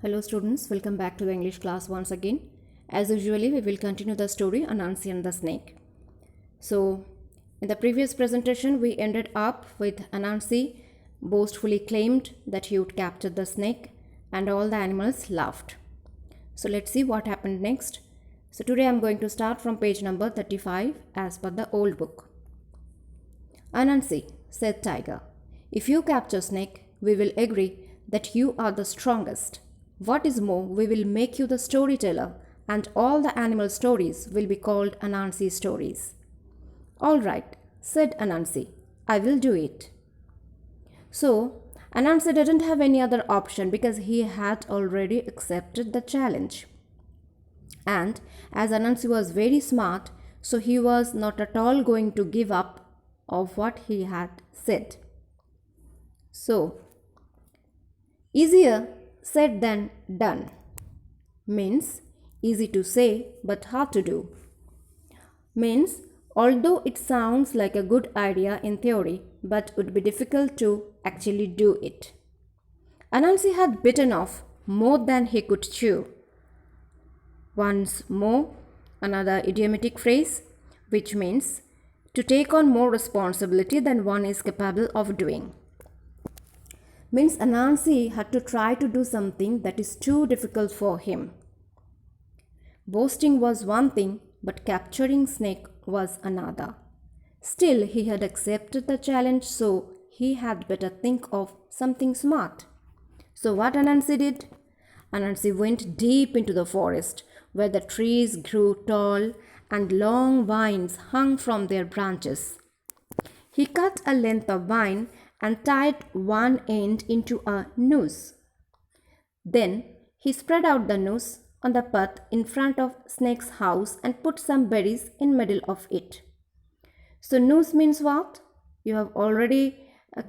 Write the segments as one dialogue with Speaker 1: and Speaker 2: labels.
Speaker 1: Hello students, welcome back to the English class once again. As usually, we will continue the story Anansi and the Snake. So, in the previous presentation, we ended up with Anansi boastfully claimed that he would capture the snake and all the animals laughed. So, let's see what happened next. So, today I am going to start from page number 35 as per the old book. Anansi, said Tiger, if you capture snake, we will agree that you are the strongest. What is more, we will make you the storyteller, and all the animal stories will be called Anansi stories. All right, said Anansi, I will do it. So, Anansi didn't have any other option because he had already accepted the challenge. And as Anansi was very smart, so he was not at all going to give up of what he had said. So, easier said than done means easy to say but hard to do. Means although it sounds like a good idea in theory but would be difficult to actually do it. Anansi had bitten off more than he could chew. Once more, another idiomatic phrase which means to take on more responsibility than one is capable of doing. Means Anansi had to try to do something that is too difficult for him. Boasting was one thing, but capturing snake was another. Still, he had accepted the challenge, so he had better think of something smart. So what Anansi did? Anansi went deep into the forest, where the trees grew tall and long vines hung from their branches. He cut a length of vine and tied one end into a noose. Then he spread out the noose on the path in front of Snake's house and put some berries in middle of it. So noose means what? You have already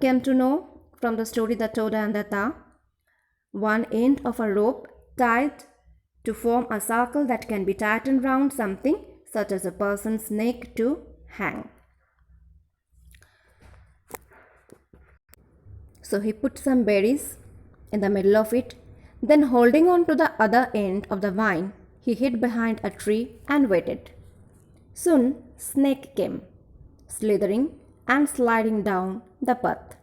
Speaker 1: come to know from the story the Toda and the Ta. One end of a rope tied to form a circle that can be tightened round something such as a person's neck to hang. So he put some berries in the middle of it. Then holding on to the other end of the vine, he hid behind a tree and waited. Soon Snake came, slithering and sliding down the path.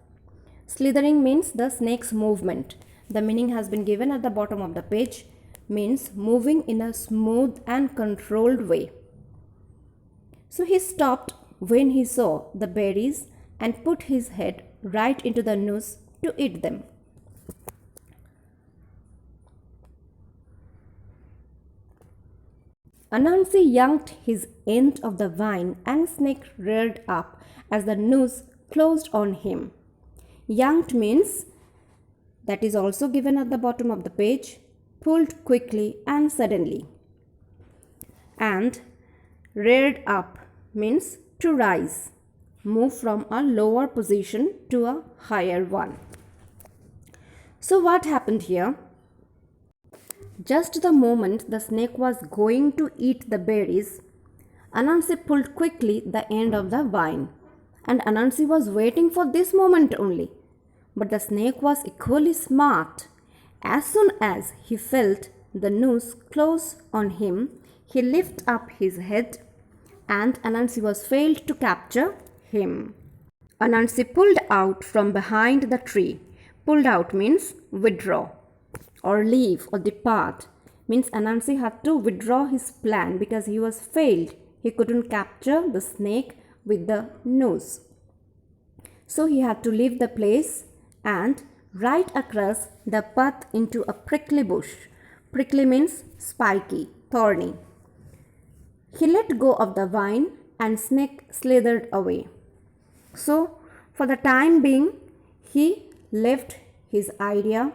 Speaker 1: Slithering means the snake's movement. The meaning has been given at the bottom of the page, means moving in a smooth and controlled way. So he stopped when he saw the berries and put his head right into the noose to eat them. Anansi yanked his end of the vine and Snake reared up as the noose closed on him. Yanked means, that is also given at the bottom of the page, pulled quickly and suddenly. And reared up means to rise, move from a lower position to a higher one. So what happened here? Just the moment the snake was going to eat the berries, Anansi pulled quickly the end of the vine. And Anansi was waiting for this moment only. But the snake was equally smart. As soon as he felt the noose close on him, he lifted up his head and Anansi was failed to capture him. Anansi pulled out from behind the tree. Pulled out means withdraw or leave or depart. Means Anansi had to withdraw his plan because he was failed. He couldn't capture the snake with the noose. So he had to leave the place and right across the path into a prickly bush. Prickly means spiky, thorny. He let go of the vine and snake slithered away. So for the time being, he left his idea,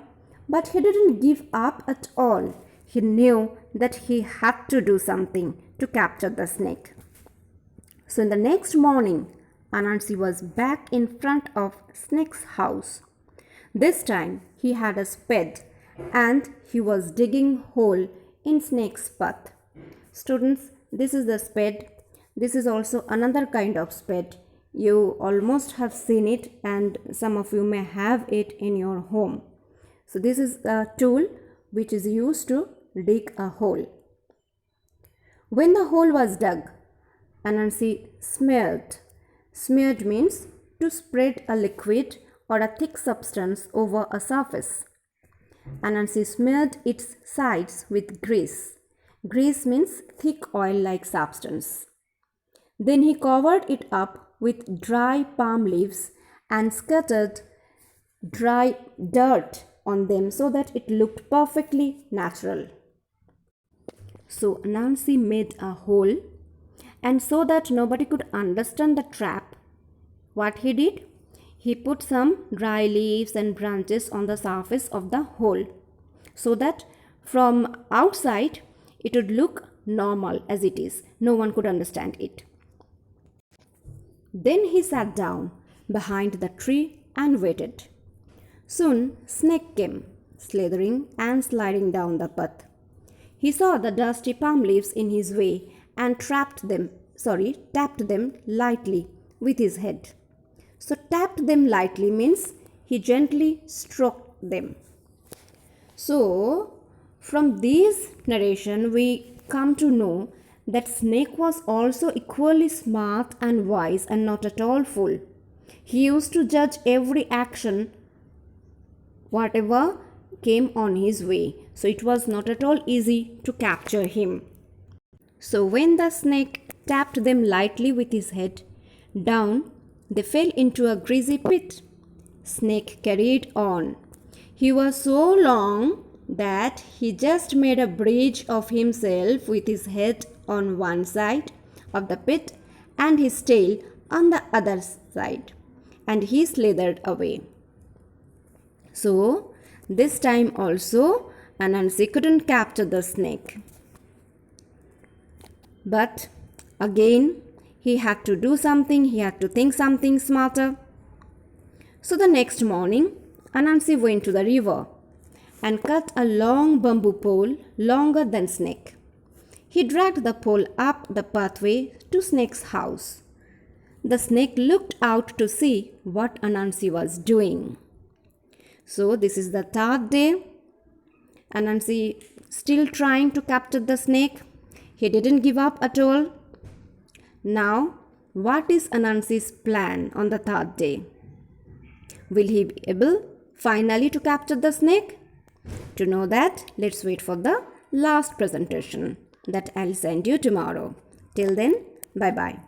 Speaker 1: but he didn't give up at all. He knew that he had to do something to capture the snake. So in the next morning, Anansi was back in front of Snake's house. This time he had a spade and he was digging hole in Snake's path. Students, this is the spade. This is also another kind of spade. You almost have seen it and some of you may have it in your home. So this is a tool which is used to dig a hole. When the hole was dug, Anansi smeared. Smeared means to spread a liquid or a thick substance over a surface. Anansi smeared its sides with grease. Grease means thick oil-like substance. Then he covered it up with dry palm leaves and scattered dry dirt on them so that it looked perfectly natural. So Anansi made a hole, and so that nobody could understand the trap, what he did? He put some dry leaves and branches on the surface of the hole so that from outside it would look normal as it is. No one could understand it. Then he sat down behind the tree and waited. Soon Snake came, slithering and sliding down the path. He saw the dusty palm leaves in his way and tapped them lightly with his head. So tapped them lightly means he gently stroked them. So from this narration we come to know that Snake was also equally smart and wise and not at all fool. He used to judge every action, whatever came on his way. So it was not at all easy to capture him. So when the snake tapped them lightly with his head down, they fell into a greasy pit. Snake carried on. He was so long that he just made a bridge of himself with his head on one side of the pit and his tail on the other side, and he slithered away. So this time also Anansi couldn't capture the snake. But again he had to do something, he had to think something smarter. So the next morning Anansi went to the river and cut a long bamboo pole longer than Snake. He dragged the pole up the pathway to Snake's house. The snake looked out to see what Anansi was doing. So this is the third day. Anansi still trying to capture the snake. He didn't give up at all. Now, what is Anansi's plan on the third day? Will he be able finally to capture the snake? To know that, let's wait for the last presentation that I'll send you tomorrow. Till then, bye-bye.